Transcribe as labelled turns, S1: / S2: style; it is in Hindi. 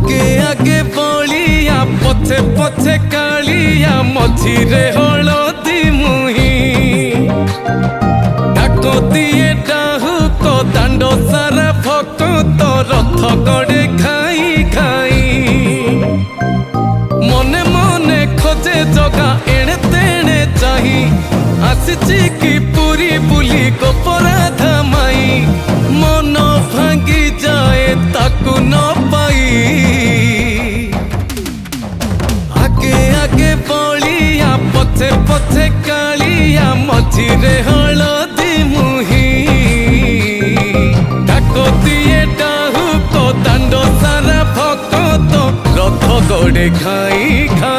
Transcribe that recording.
S1: आगे आगे बलिया पछे पछे कालिया मझिरे हलदी मुही डाको दिए डाहुक दांड सारा भक्त रथ गड़े खाई खाई मने मने खोजे जगा एणे तेणे चाही आसिची कि पूरी बुली गोपराधा माई मन भांगी जाए ताकू न पाई आगे आगे बलिया पछे पछे कालिया मझिरे हलदी मुही डाको दिए डाहुक दांड सारा भक्त रथ गड़े खाई खाई।